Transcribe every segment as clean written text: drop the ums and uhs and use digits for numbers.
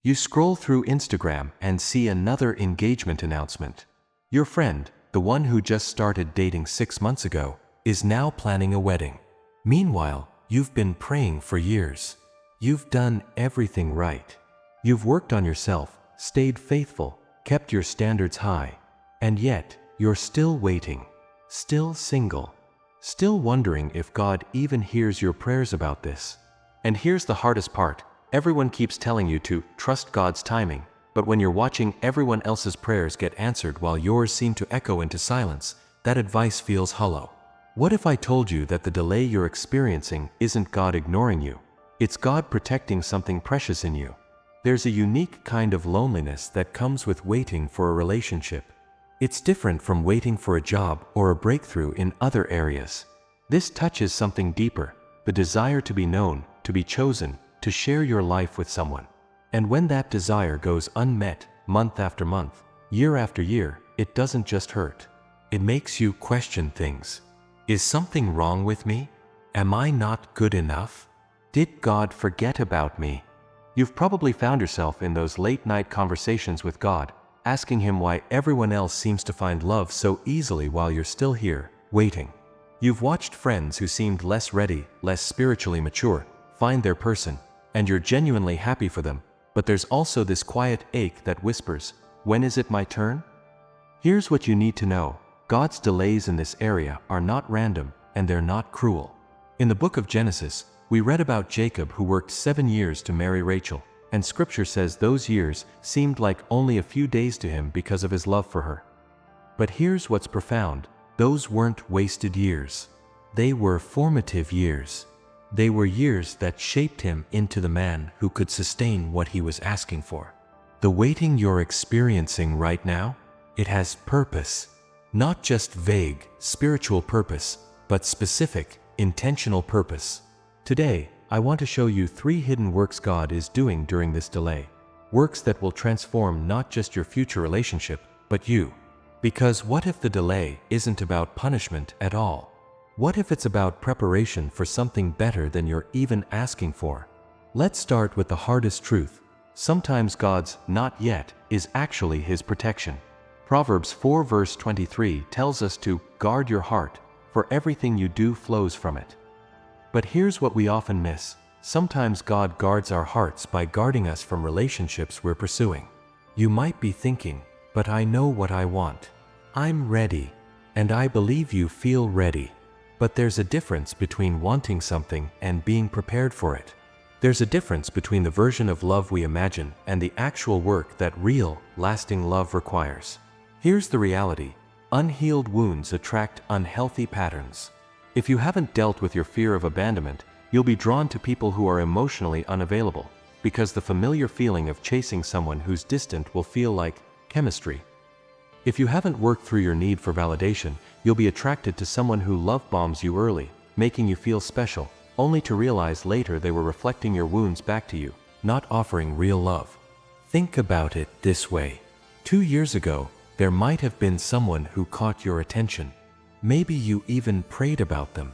You scroll through Instagram and see another engagement announcement. Your friend, the one who just started dating 6 months ago, is now planning a wedding. Meanwhile, you've been praying for years. You've done everything right. You've worked on yourself, stayed faithful, kept your standards high. And yet, you're still waiting, still single, still wondering if God even hears your prayers about this. And here's the hardest part. Everyone keeps telling you to trust God's timing, but when you're watching everyone else's prayers get answered while yours seem to echo into silence, that advice feels hollow. What if I told you that the delay you're experiencing isn't God ignoring you? It's God protecting something precious in you. There's a unique kind of loneliness that comes with waiting for a relationship. It's different from waiting for a job or a breakthrough in other areas. This touches something deeper, the desire to be known, to be chosen, to share your life with someone. And when that desire goes unmet, month after month, year after year, it doesn't just hurt. It makes you question things. Is something wrong with me? Am I not good enough? Did God forget about me? You've probably found yourself in those late-night conversations with God, asking Him why everyone else seems to find love so easily while you're still here, waiting. You've watched friends who seemed less ready, less spiritually mature, find their person, and you're genuinely happy for them, but there's also this quiet ache that whispers, "When is it my turn?" Here's what you need to know. God's delays in this area are not random, and they're not cruel. In the book of Genesis, we read about Jacob who worked 7 years to marry Rachel, and Scripture says those years seemed like only a few days to him because of his love for her. But here's what's profound. Those weren't wasted years. They were formative years. They were years that shaped him into the man who could sustain what he was asking for. The waiting you're experiencing right now, it has purpose. Not just vague, spiritual purpose, but specific, intentional purpose. Today, I want to show you 3 hidden works God is doing during this delay. Works that will transform not just your future relationship, but you. Because what if the delay isn't about punishment at all? What if it's about preparation for something better than you're even asking for? Let's start with the hardest truth. Sometimes God's "not yet" is actually His protection. Proverbs 4 verse 23 tells us to guard your heart, for everything you do flows from it. But here's what we often miss. Sometimes God guards our hearts by guarding us from relationships we're pursuing. You might be thinking, "But I know what I want. I'm ready." And I believe you feel ready. But there's a difference between wanting something and being prepared for it. There's a difference between the version of love we imagine and the actual work that real, lasting love requires. Here's the reality. Unhealed wounds attract unhealthy patterns. If you haven't dealt with your fear of abandonment, you'll be drawn to people who are emotionally unavailable, because the familiar feeling of chasing someone who's distant will feel like chemistry. If you haven't worked through your need for validation, you'll be attracted to someone who love bombs you early, making you feel special, only to realize later they were reflecting your wounds back to you, not offering real love. Think about it this way. 2 years ago, there might have been someone who caught your attention. Maybe you even prayed about them.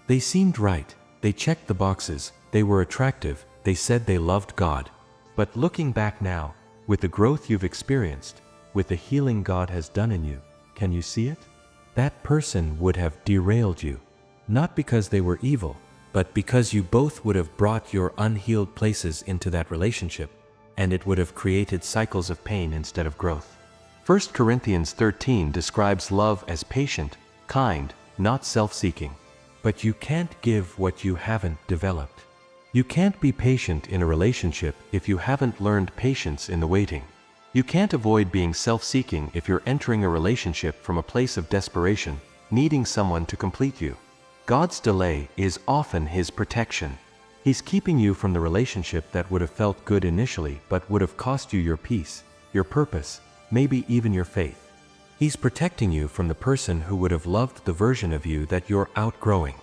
They seemed right, they checked the boxes, they were attractive, they said they loved God. But looking back now, with the growth you've experienced, with the healing God has done in you, can you see it? That person would have derailed you. Not because they were evil, but because you both would have brought your unhealed places into that relationship, and it would have created cycles of pain instead of growth. 1 Corinthians 13 describes love as patient, kind, not self-seeking. But you can't give what you haven't developed. You can't be patient in a relationship if you haven't learned patience in the waiting. You can't avoid being self-seeking if you're entering a relationship from a place of desperation, needing someone to complete you. God's delay is often His protection. He's keeping you from the relationship that would have felt good initially but would have cost you your peace, your purpose, maybe even your faith. He's protecting you from the person who would have loved the version of you that you're outgrowing.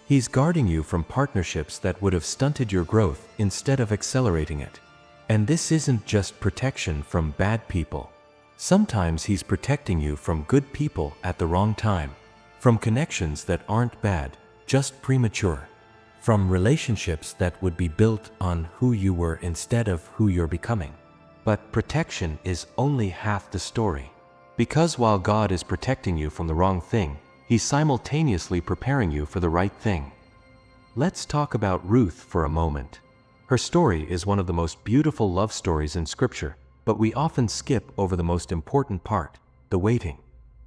He's guarding you from partnerships that would have stunted your growth instead of accelerating it. And this isn't just protection from bad people. Sometimes He's protecting you from good people at the wrong time, from connections that aren't bad, just premature, from relationships that would be built on who you were instead of who you're becoming. But protection is only half the story. Because while God is protecting you from the wrong thing, He's simultaneously preparing you for the right thing. Let's talk about Ruth for a moment. Her story is one of the most beautiful love stories in Scripture, but we often skip over the most important part, the waiting.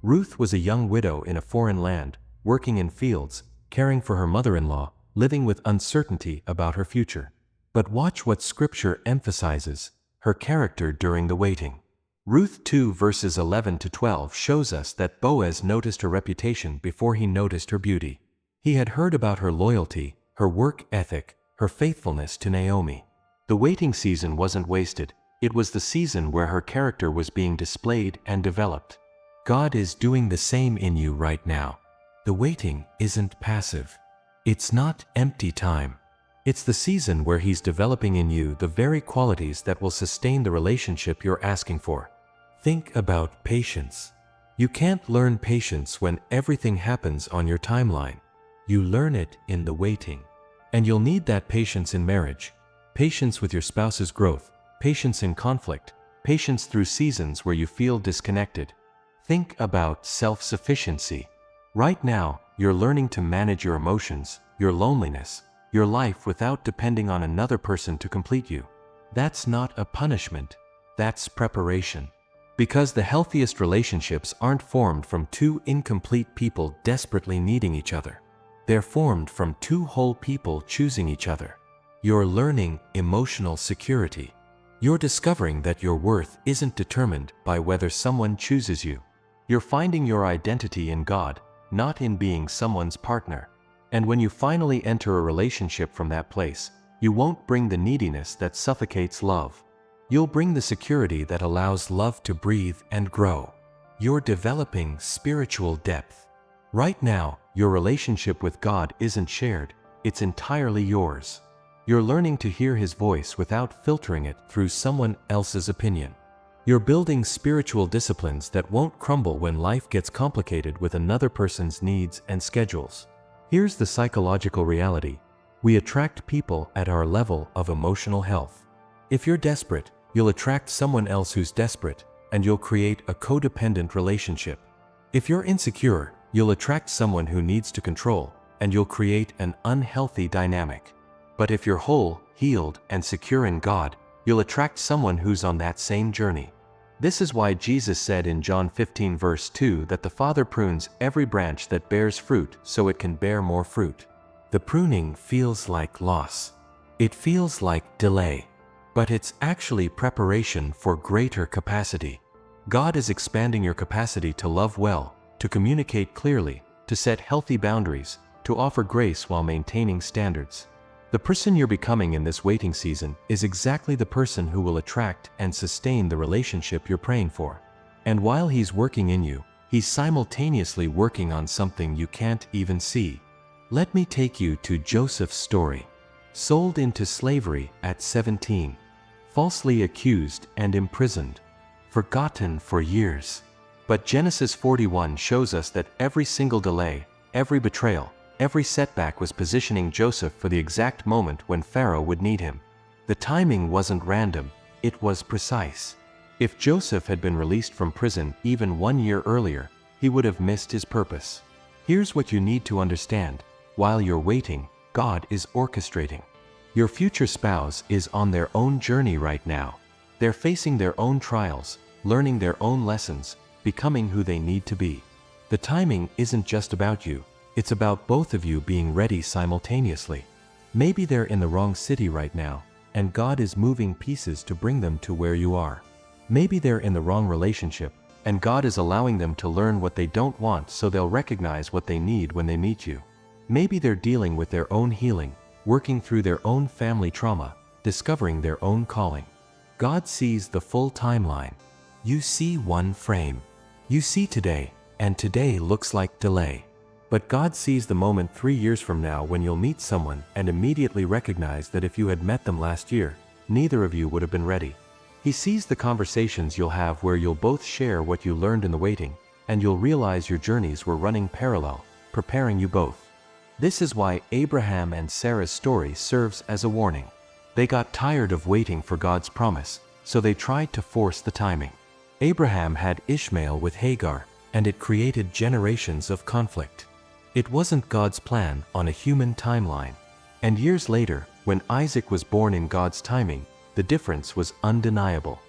Ruth was a young widow in a foreign land, working in fields, caring for her mother-in-law, living with uncertainty about her future. But watch what Scripture emphasizes, her character during the waiting. Ruth 2 verses 11 to 12 shows us that Boaz noticed her reputation before he noticed her beauty. He had heard about her loyalty, her work ethic, her faithfulness to Naomi. The waiting season wasn't wasted, it was the season where her character was being displayed and developed. God is doing the same in you right now. The waiting isn't passive. It's not empty time. It's the season where He's developing in you the very qualities that will sustain the relationship you're asking for. Think about patience. You can't learn patience when everything happens on your timeline. You learn it in the waiting. And you'll need that patience in marriage, patience with your spouse's growth, patience in conflict, patience through seasons where you feel disconnected. Think about self-sufficiency. Right now, you're learning to manage your emotions, your loneliness, your life without depending on another person to complete you. That's not a punishment, that's preparation. Because the healthiest relationships aren't formed from two incomplete people desperately needing each other. They're formed from two whole people choosing each other. You're learning emotional security. You're discovering that your worth isn't determined by whether someone chooses you. You're finding your identity in God, not in being someone's partner. And when you finally enter a relationship from that place, you won't bring the neediness that suffocates love. You'll bring the security that allows love to breathe and grow. You're developing spiritual depth. Right now, your relationship with God isn't shared, it's entirely yours. You're learning to hear His voice without filtering it through someone else's opinion. You're building spiritual disciplines that won't crumble when life gets complicated with another person's needs and schedules. Here's the psychological reality. We attract people at our level of emotional health. If you're desperate, you'll attract someone else who's desperate, and you'll create a codependent relationship. If you're insecure, you'll attract someone who needs to control, and you'll create an unhealthy dynamic. But if you're whole, healed, and secure in God, you'll attract someone who's on that same journey. This is why Jesus said in John 15 verse 2 that the Father prunes every branch that bears fruit so it can bear more fruit. The pruning feels like loss. It feels like delay. But it's actually preparation for greater capacity. God is expanding your capacity to love well, to communicate clearly, to set healthy boundaries, to offer grace while maintaining standards. The person you're becoming in this waiting season is exactly the person who will attract and sustain the relationship you're praying for. And while He's working in you, He's simultaneously working on something you can't even see. Let me take you to Joseph's story. Sold into slavery at 17, falsely accused and imprisoned, forgotten for years. But Genesis 41 shows us that every single delay, every betrayal, every setback was positioning Joseph for the exact moment when Pharaoh would need him. The timing wasn't random, it was precise. If Joseph had been released from prison even 1 year earlier, he would have missed his purpose. Here's what you need to understand. While you're waiting, God is orchestrating. Your future spouse is on their own journey right now. They're facing their own trials, learning their own lessons, becoming who they need to be. The timing isn't just about you. It's about both of you being ready simultaneously. Maybe they're in the wrong city right now, and God is moving pieces to bring them to where you are. Maybe they're in the wrong relationship, and God is allowing them to learn what they don't want so they'll recognize what they need when they meet you. Maybe they're dealing with their own healing, working through their own family trauma, discovering their own calling. God sees the full timeline. You see one frame. You see today, and today looks like delay. But God sees the moment 3 years from now when you'll meet someone and immediately recognize that if you had met them last year, neither of you would have been ready. He sees the conversations you'll have where you'll both share what you learned in the waiting, and you'll realize your journeys were running parallel, preparing you both. This is why Abraham and Sarah's story serves as a warning. They got tired of waiting for God's promise, so they tried to force the timing. Abraham had Ishmael with Hagar, and it created generations of conflict. It wasn't God's plan on a human timeline. And years later, when Isaac was born in God's timing, the difference was undeniable.